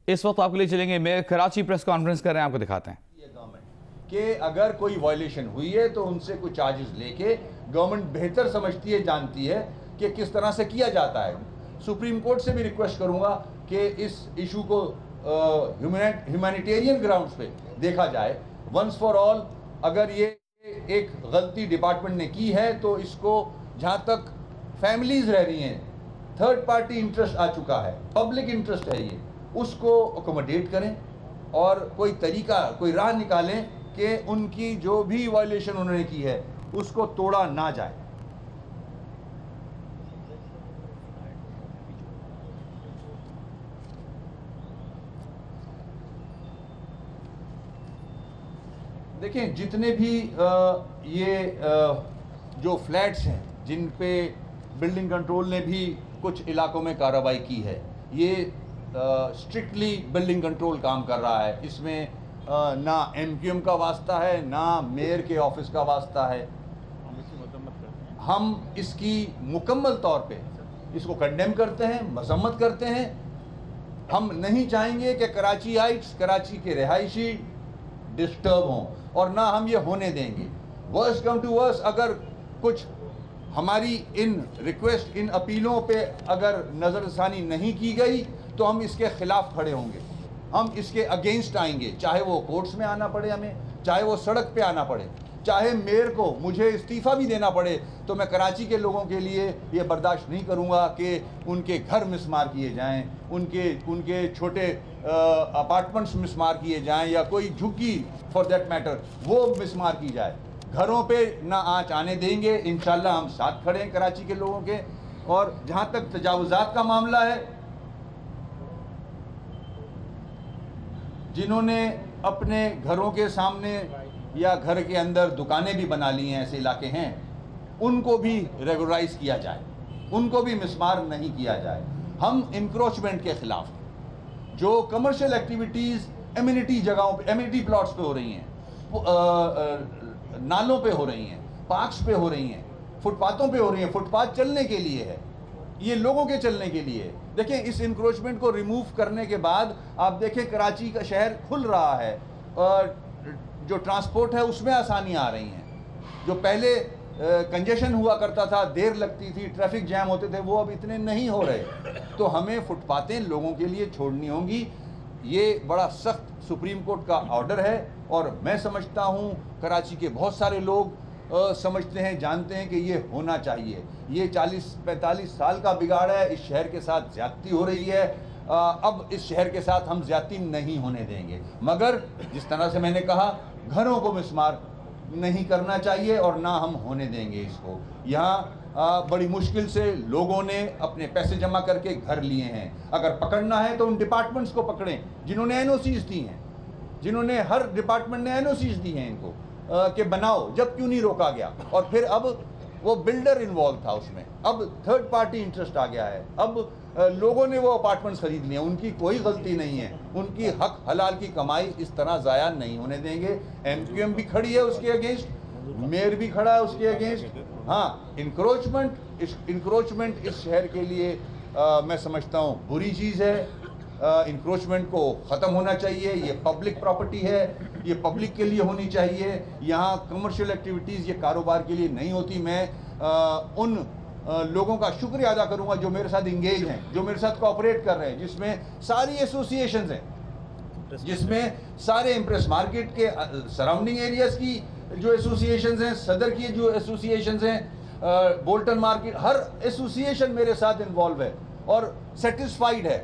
इस वक्त आपके लिए चलेंगे मेयर कराची प्रेस कॉन्फ्रेंस कर रहे हैं, आपको दिखाते हैं कि अगर कोई वायलेशन हुई है तो उनसे कुछ चार्जेस लेके गवर्नमेंट बेहतर समझती है, जानती है कि किस तरह से किया जाता है। सुप्रीम कोर्ट से भी रिक्वेस्ट करूंगा कि इस इशू को ह्यूमैनिटेरियन ग्राउंड्स पे देखा जाए वंस फॉर ऑल। अगर ये एक गलती डिपार्टमेंट ने की है तो इसको, जहां तक फैमिलीज रह रही हैं, थर्ड पार्टी इंटरेस्ट आ चुका है, पब्लिक इंटरेस्ट है ये, उसको अकोमोडेट करें और कोई तरीका, कोई राह निकालें कि उनकी जो भी वायलेशन उन्होंने की है उसको तोड़ा ना जाए। देखें, जितने भी जो फ्लैट्स हैं जिन पे बिल्डिंग कंट्रोल ने भी कुछ इलाकों में कार्रवाई की है, ये स्ट्रिक्टली बिल्डिंग कंट्रोल काम कर रहा है। इसमें ना एमक्यूएम का वास्ता है, ना मेयर के ऑफिस का वास्ता है। हम इसकी मुकम्मल तौर पे इसको कंडेम करते हैं, मजम्मत करते हैं। हम नहीं चाहेंगे कि कराचीइट्स, कराची के रिहायशी डिस्टर्ब हों, और ना हम ये होने देंगे। वर्स कम टू वर्स, अगर कुछ हमारी इन रिक्वेस्ट, इन अपीलों पे अगर नज़रसानी नहीं की गई तो हम इसके खिलाफ खड़े होंगे, हम इसके अगेंस्ट आएंगे, चाहे वो कोर्ट्स में आना पड़े हमें, चाहे वो सड़क पे आना पड़े, चाहे मेयर को मुझे इस्तीफ़ा भी देना पड़े, तो मैं कराची के लोगों के लिए ये बर्दाश्त नहीं करूँगा कि उनके घर मिसमार किए जाएं, उनके छोटे अपार्टमेंट्स मिसमार किए जाएं, या कोई झुग्गी फॉर दैट मैटर वो मिसमार की जाए। घरों पे ना आँच आने देंगे। इंशाल्लाह हम साथ खड़े हैं कराची के लोगों के। और जहाँ तक तजावुज़ात का मामला है, जिन्होंने अपने घरों के सामने या घर के अंदर दुकानें भी बना ली हैं, ऐसे इलाके हैं, उनको भी रेगुलराइज किया जाए, उनको भी मिसमार नहीं किया जाए। हम इंक्रोचमेंट के खिलाफ हैं। जो कमर्शियल एक्टिविटीज़ एमिनिटी जगहों पे, एमिनिटी प्लॉट्स पे हो रही हैं, नालों पे हो रही हैं, पार्क्स पे हो रही हैं, फुटपाथों पे हो रही हैं, फुटपाथ चलने के लिए है, ये लोगों के चलने के लिए। देखें, इस इंक्रोचमेंट को रिमूव करने के बाद आप देखें कराची का शहर खुल रहा है, और जो ट्रांसपोर्ट है उसमें आसानियाँ आ रही हैं। जो पहले कंजेशन हुआ करता था, देर लगती थी, ट्रैफिक जैम होते थे, वो अब इतने नहीं हो रहे। तो हमें फुटपातें लोगों के लिए छोड़नी होंगी। ये बड़ा सख्त सुप्रीम कोर्ट का ऑर्डर है, और मैं समझता हूँ कराची के बहुत सारे लोग समझते हैं, जानते हैं कि ये होना चाहिए। ये 40-45 साल का बिगाड़ है, इस शहर के साथ ज्यादती हो रही है। अब इस शहर के साथ हम ज्यादती नहीं होने देंगे, मगर जिस तरह से मैंने कहा, घरों को मिसमार नहीं करना चाहिए और ना हम होने देंगे इसको। यहाँ बड़ी मुश्किल से लोगों ने अपने पैसे जमा करके घर लिए हैं। अगर पकड़ना है तो उन डिपार्टमेंट्स को पकड़ें जिन्होंने एनओसीज दी हैं, जिन्होंने, हर डिपार्टमेंट ने एनओसीज दी हैं इनको कि बनाओ, जब क्यों नहीं रोका गया। और फिर अब वो बिल्डर इन्वॉल्व था उसमें, अब थर्ड पार्टी इंटरेस्ट आ गया है, अब लोगों ने वो अपार्टमेंट्स खरीद लिए, उनकी कोई गलती नहीं है, उनकी हक हलाल की कमाई इस तरह ज़ाया नहीं होने देंगे। एमक्यूएम भी खड़ी है उसके अगेंस्ट, मेयर भी खड़ा है उसके अगेंस्ट। हाँ, इंक्रोचमेंट इस शहर के लिए मैं समझता हूँ बुरी चीज़ है। इंक्रोचमेंट को ख़त्म होना चाहिए। ये पब्लिक प्रॉपर्टी है, ये पब्लिक के लिए होनी चाहिए। यहाँ कमर्शियल एक्टिविटीज़ ये कारोबार के लिए नहीं होती। मैं उन लोगों का शुक्रिया अदा करूँगा जो मेरे साथ इंगेज हैं, जो मेरे साथ कोऑपरेट कर रहे हैं, जिसमें सारी एसोसिएशंस हैं, जिसमें सारे इम्प्रेस मार्केट के सराउंडिंग एरियाज़ की जो एसोसिएशंस हैं, सदर की जो एसोसिएशंस हैं, बोल्टन मार्केट, हर एसोसिएशन मेरे साथ इन्वॉल्व है और सेटिस्फाइड है,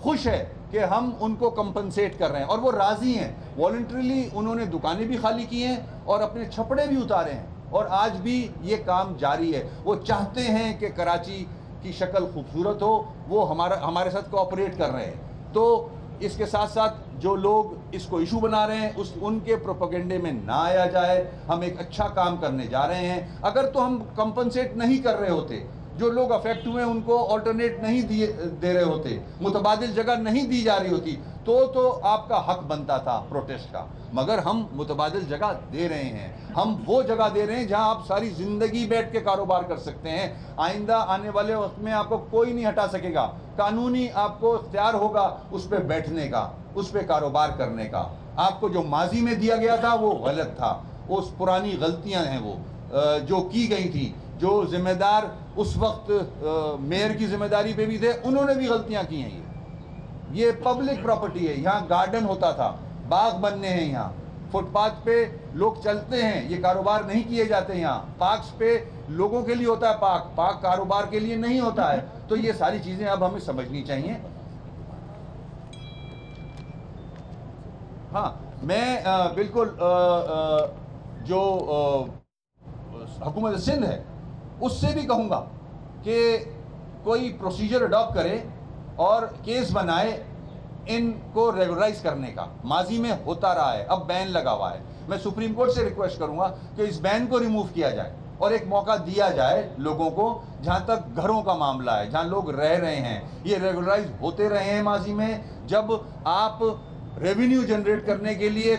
खुश है कि हम उनको कंपनसेट कर रहे हैं, और वो राज़ी हैं। वॉलंटरीली उन्होंने दुकानें भी खाली की हैं और अपने छपड़े भी उतारे हैं, और आज भी ये काम जारी है। वो चाहते हैं कि कराची की शक्ल खूबसूरत हो, वो हमारे साथ कोऑपरेट कर रहे हैं। तो इसके साथ साथ जो लोग इसको इशू बना रहे हैं, उनके प्रोपेगेंडे में ना आया जाए। हम एक अच्छा काम करने जा रहे हैं। अगर तो हम कंपनसेट नहीं कर रहे होते जो लोग अफेक्ट हुए उनको ऑल्टरनेट नहीं दे रहे होते, मुतबादिल जगह नहीं दी जा रही होती, तो आपका हक बनता था प्रोटेस्ट का। मगर हम मुतबादिल जगह दे रहे हैं, हम वो जगह दे रहे हैं जहां आप सारी ज़िंदगी बैठ के कारोबार कर सकते हैं। आइंदा आने वाले वक्त में आपको कोई नहीं हटा सकेगा, कानूनी आपको इख्तियार होगा उस पर बैठने का, उस पर कारोबार करने का। आपको जो माजी में दिया गया था वो गलत था, उस पुरानी गलतियां हैं वो जो की गई थी। जो जिम्मेदार उस वक्त मेयर की जिम्मेदारी पे भी थे, उन्होंने भी गलतियां की हैं। ये पब्लिक प्रॉपर्टी है, यहाँ गार्डन होता था, बाग बनने हैं, यहाँ फुटपाथ पे लोग चलते हैं, ये कारोबार नहीं किए जाते। यहाँ पार्क्स पे लोगों के लिए होता है, पार्क कारोबार के लिए नहीं होता है। तो ये सारी चीजें अब हमें समझनी चाहिए। हाँ, मैं बिल्कुल जो हुकूमत सिंध है उससे भी कहूँगा कि कोई प्रोसीजर अडॉप्ट करे और केस बनाए इनको रेगुलराइज करने का। माजी में होता रहा है, अब बैन लगा हुआ है। मैं सुप्रीम कोर्ट से रिक्वेस्ट करूँगा कि इस बैन को रिमूव किया जाए और एक मौका दिया जाए लोगों को। जहाँ तक घरों का मामला है, जहाँ लोग रह रहे हैं, ये रेगुलराइज होते रहे हैं माजी में। जब आप रेवेन्यू जनरेट करने के लिए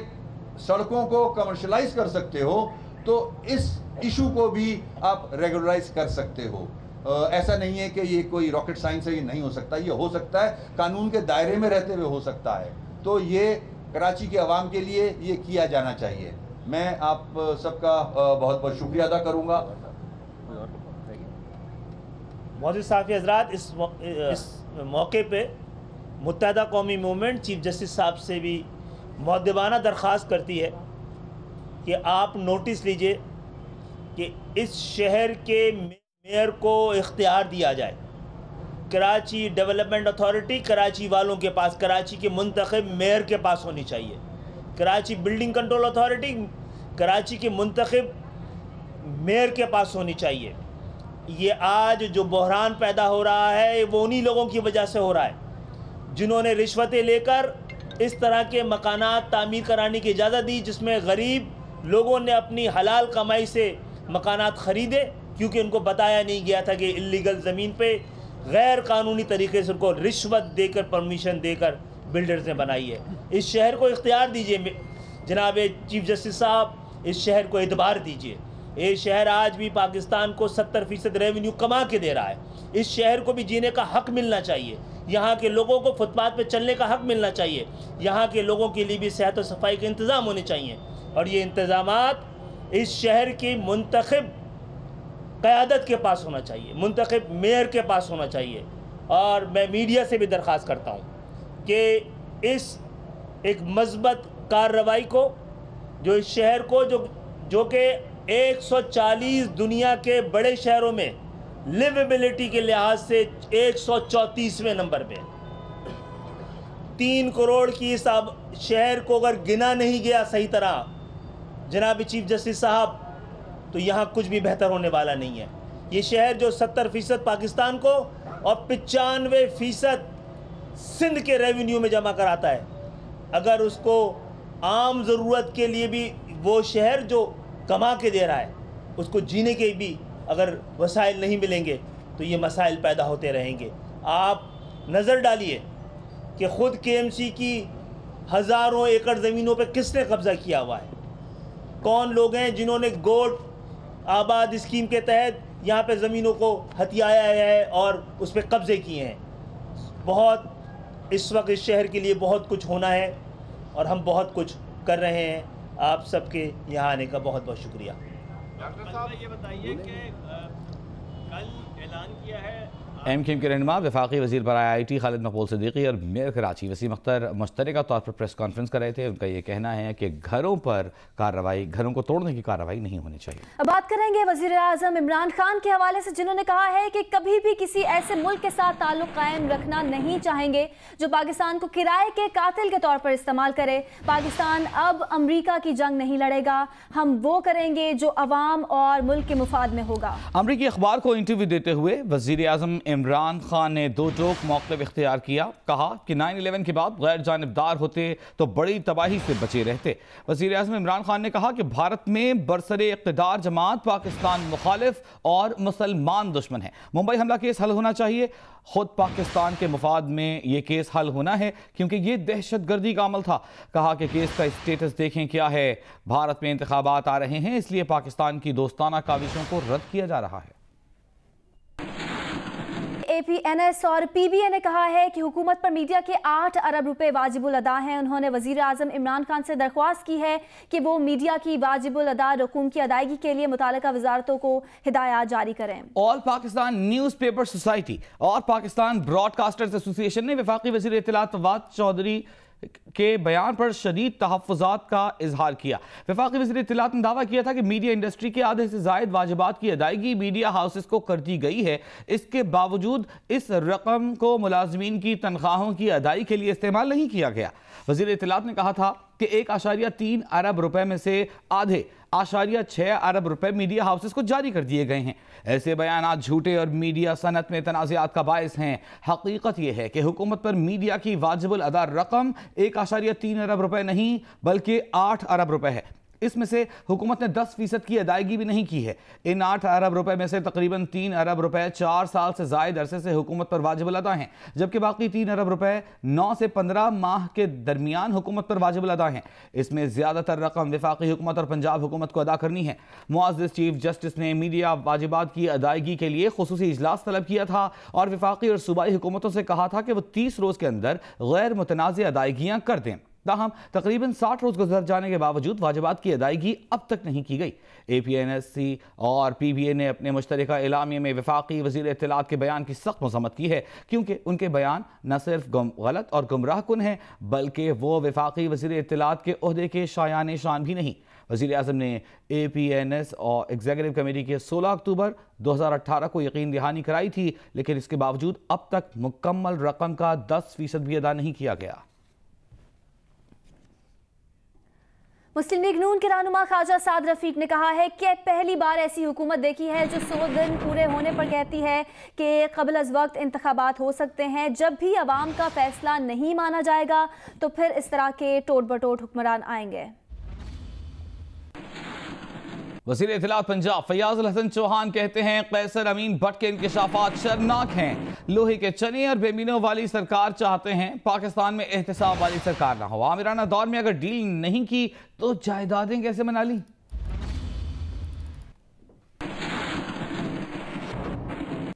सड़कों को कमर्शलाइज कर सकते हो तो इस इशू को भी आप रेगुलराइज कर सकते हो। ऐसा नहीं है कि ये कोई रॉकेट साइंस है, ये नहीं हो सकता। ये हो सकता है, कानून के दायरे में रहते हुए हो सकता है। तो ये कराची के अवाम के लिए ये किया जाना चाहिए। मैं आप सबका बहुत बहुत शुक्रिया अदा करूँगा। मौजूद साफ़ी हज़रात, इस मौके पे मुत्तहदा कौमी मूवमेंट चीफ जस्टिस साहब से भी मुअद्दबाना दरख्वास्त करती है कि आप नोटिस लीजिए कि इस शहर के मेयर को इख्तियार दिया जाए। कराची डेवलपमेंट अथॉरिटी कराची वालों के पास, कराची के मुंतखब मेयर के पास होनी चाहिए। Karachi building control authority Karachi के मुंतखब मेयर के पास होनी चाहिए। ये आज जो बहरान पैदा हो रहा है वो उन्हीं लोगों की वजह से हो रहा है जिन्होंने रिश्वतें लेकर इस तरह के मकानात तामीर कराने की इजाज़त दी, जिसमें गरीब लोगों ने अपनी हलाल कमाई से मकानात ख़रीदे, क्योंकि उनको बताया नहीं गया था कि इल्लीगल ज़मीन पे गैर कानूनी तरीके से उनको रिश्वत देकर, परमिशन देकर बिल्डर्स ने बनाई है। इस शहर को इख्तियार दीजिए जनाब चीफ जस्टिस साहब, इस शहर को एतबार दीजिए। ये शहर आज भी पाकिस्तान को 70% रेवेन्यू कमा के दे रहा है। इस शहर को भी जीने का हक़ मिलना चाहिए। यहाँ के लोगों को फुटपाथ पे चलने का हक़ मिलना चाहिए। यहाँ के लोगों के लिए भी सेहत और सफाई के इंतज़ाम होने चाहिए, और ये इंतज़ामात इस शहर की मुंतखब क़यादत के पास होना चाहिए, मुंतखब मेयर के पास होना चाहिए। और मैं मीडिया से भी दरख्वास्त करता हूँ कि इस एक मज़बत कार्रवाई को, जो इस शहर को जो कि 140 दुनिया के बड़े शहरों में लिवेबिलिटी के लिहाज से 134वें नंबर पे, 3 करोड़ की इस शहर को अगर गिना नहीं गया सही तरह जनाब चीफ जस्टिस साहब, तो यहाँ कुछ भी बेहतर होने वाला नहीं है। ये शहर जो 70% पाकिस्तान को और 95% सिंध के रेवेन्यू में जमा कराता है, अगर उसको आम ज़रूरत के लिए भी वो शहर जो कमा के दे रहा है, उसको जीने के भी अगर वसाइल नहीं मिलेंगे तो ये मसाइल पैदा होते रहेंगे। आप नज़र डालिए कि ख़ुद KMC की हज़ारों एकड़ ज़मीनों पे किसने कब्ज़ा किया हुआ है। कौन लोग हैं जिन्होंने गोट आबाद स्कीम के तहत यहाँ पे ज़मीनों को हथियाया है और उस पर कब्ज़े किए हैं। बहुत इस वक्त इस शहर के लिए बहुत कुछ होना है और हम बहुत कुछ कर रहे हैं। आप सबके यहाँ आने का बहुत बहुत शुक्रिया। डॉक्टर साहब ये बताइए कि कल ऐलान किया है MKM के रहनुमा वफाकी वज़ीर बराए IT खालिद मकबूल सिद्दीकी और मेयर कराची वसीम अख्तर मुश्तरका तौर पर प्रेस कॉन्फ्रेंस कर रहे थे। उनका ये कहना है कि घरों पर कार्रवाई, घरों को तोड़ने की कार्रवाई नहीं होनी चाहिए। अब बात करेंगे वज़ीर आज़म इमरान खान के हवाले से, जिन्होंने कहा है कि कभी भी किसी ऐसे मुल्क के साथ ताल्लुक़ कायम रखना नहीं चाहेंगे जो पाकिस्तान को किराए के कातिल के तौर पर इस्तेमाल करे। पाकिस्तान अब अमरीका की जंग नहीं लड़ेगा, हम वो करेंगे जो अवाम और मुल्क के मुफाद में होगा। अमरीकी अखबार को इंटरव्यू देते हुए वज़ीर आज़म इमरान खान ने दो टोक मौक़िफ़ इख्तियार किया। कहा कि 9/11 के बाद गैर जानिबदार होते तो बड़ी तबाही से बचे रहते। वज़ीर आज़म इमरान खान ने कहा कि भारत में बरसरे इक़्तिदार जमात पाकिस्तान मुखालिफ और मुसलमान दुश्मन है। मुंबई हमला केस हल होना चाहिए। खुद पाकिस्तान के मुफाद में ये केस हल होना है क्योंकि ये दहशतगर्दी का अमल था। कहा कि केस का स्टेटस देखें क्या है। भारत में इंतखाबात आ रहे हैं, इसलिए पाकिस्तान की दोस्ताना काविशों को रद्द किया जा रहा है। APNS और PBA ने कहा है कि हुकूमत पर मीडिया के 8 अरब रुपए वाजिबुल अदा हैं। उन्होंने वजीर आज़म इमरान खान से दरख्वास्त की है कि वो मीडिया की वाजिबुल अदा रकूम की अदायगी के लिए मुतालिका वजारतों को हिदायत जारी करें। All Pakistan news paper society और पाकिस्तान ब्रॉडकास्टर्स एसोसिएशन ने वफाकी वज़ीर इत्तलात फवाद चौधरी के बयान पर शदीद तहफ़्फ़ुज़ात का इजहार किया। वफाकी वज़ीर इत्तलात ने दावा किया था कि मीडिया इंडस्ट्री के आधे से ज़ायद वाजिबात की अदायगी मीडिया हाउसेस को कर दी गई है। इसके बावजूद इस रकम को मुलाजमीन की तनख्वाहों की अदायगी के लिए इस्तेमाल नहीं किया गया। वज़ीर इत्तलात ने कहा था कि 1.3 अरब रुपए में से आधे 6 अरब रुपए मीडिया हाउसेस को जारी कर दिए गए हैं। ऐसे बयान आज झूठे और मीडिया सनत में तनाज़ात का बायस हैं। हकीकत यह है कि हुकूमत पर मीडिया की वाजिबुल अदा रकम 1.3 अरब रुपए नहीं बल्कि 8 अरब रुपए है। इसमें से हुकूमत ने 10% की अदायगी भी नहीं की है। इन 8 अरब रुपए में से तकरीबन 3 अरब रुपए 4 साल से ज़ायद अरसे से हुकूमत पर वाजिबुल अदा हैं, जबकि बाकी 3 अरब रुपए 9 से 15 माह के दरमियान हुकूमत पर वाजिबुल अदा हैं। इसमें ज़्यादातर रकम वफाकी हुकूमत और पंजाब हुकूमत को अदा करनी है। मुअज़्ज़िज़ चीफ जस्टिस ने मीडिया वाजिबात की अदायगी के लिए खुसूसी इजलास तलब किया था और वफाकी और सूबाई हुकूमतों से कहा था कि वह 30 रोज़ के अंदर गैर मुतनाज़ अदायगियाँ कर दें। ताहम तकरीबन 60 रोज़ गुजर जाने के बावजूद वाजिबात की अदायगी अब तक नहीं की गई। APNSC और PBA ने अपने मुश्तरका एलामिया में वफाकी वज़ीर इत्तलात के बयान की सख्त मज़म्मत की है क्योंकि उनके बयान न सिर्फ गलत और गुमराह कुन हैं बल्कि वो वफाकी वज़ीर इत्तलात के ओहदे के शायान शान भी नहीं। वज़ीर आज़म ने APNS और एग्जीक्यूटिव कमेटी के 16 अक्टूबर 2018 को यकीन दहानी कराई थी, लेकिन इसके बावजूद अब तक मुकम्मल रकम का 10% भी अदा नहीं किया गया। मुस्लिम लीग नून के रहनुमा ख्वाजा साद रफीक ने कहा है कि पहली बार ऐसी हुकूमत देखी है जो 100 दिन पूरे होने पर कहती है कि क़ब्ल अज़ वक्त इंतखाबात हो सकते हैं। जब भी अवाम का फैसला नहीं माना जाएगा तो फिर इस तरह के टोट बटोट हुक्मरान आएंगे। वज़ीर इत्तलात पंजाब फयाज़ उल हसन चौहान कहते हैं कैसर अमीन भट्ट के इंकशाफात शर्मनाक हैं। लोहे के चने और बेमीनों वाली सरकार चाहते हैं, पाकिस्तान में एहतसाब वाली सरकार ना हो। आमिराना दौर में अगर डील नहीं की तो जायदादें कैसे मना ली।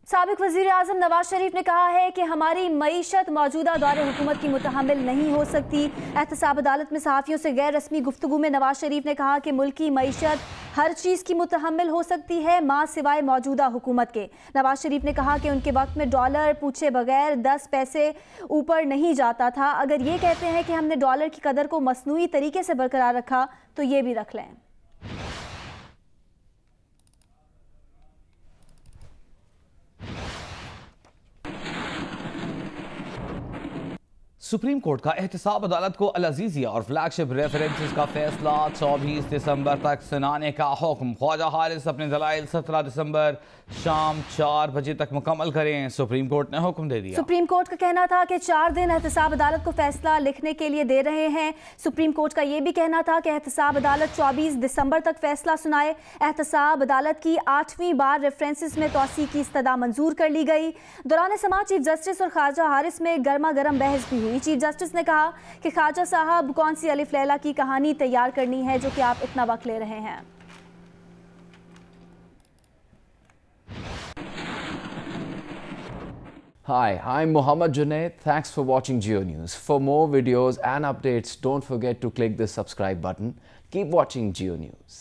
साबिक वज़ीर आज़म नवाज शरीफ ने कहा है कि हमारी मईशत मौजूदा दौर हुकूमत की मुतहम्मिल नहीं हो सकती। एहतसाब अदालत में सहाफ़ियों से गैर रस्मी गुफ्तगू में नवाज शरीफ ने कहा कि मुल्क की मईशत हर चीज़ की मुतहम्मिल हो सकती है माँ सिवाय मौजूदा हुकूमत के। नवाज शरीफ ने कहा कि उनके वक्त में डॉलर पूछे बगैर 10 पैसे ऊपर नहीं जाता था। अगर ये कहते हैं कि हमने डॉलर की कदर को मसनूई तरीके से बरकरार रखा तो ये भी रख लें। सुप्रीम कोर्ट का एहतसाब अदालत को अल अज़ीज़िया और फ्लैगशिप रेफरेंसेस का फैसला 24 दिसंबर तक सुनाने का हुक्म। ख्वाजा हारिस अपने दलाइल 17 दिसंबर शाम 4 बजे तक मुकम्मल करें, सुप्रीम कोर्ट ने हुक्म दे दिया। सुप्रीम कोर्ट का कहना था कि 4 दिन एहतसाब अदालत को फैसला लिखने के लिए दे रहे हैं। सुप्रीम कोर्ट का यह भी कहना था कि एहतसाब अदालत 24 दिसंबर तक फैसला सुनाए। एहतसाब अदालत की 8वीं बार रेफरेंसेस में तौसी की इस्तदा मंजूर कर ली गई। दौरान समाअत चीफ जस्टिस और ख्वाजा हारिस में गर्मा गर्म बहस भी हुई। चीफ जस्टिस ने कहा कि ख्वाजा साहब कौन सी अलिफ लैला की कहानी तैयार करनी है जो कि आप इतना वक्त ले रहे हैं। Hi, I'm Mohammad Junaid. Thanks for watching GeoNews. For more videos and updates, don't forget to click the subscribe button. Keep watching GeoNews.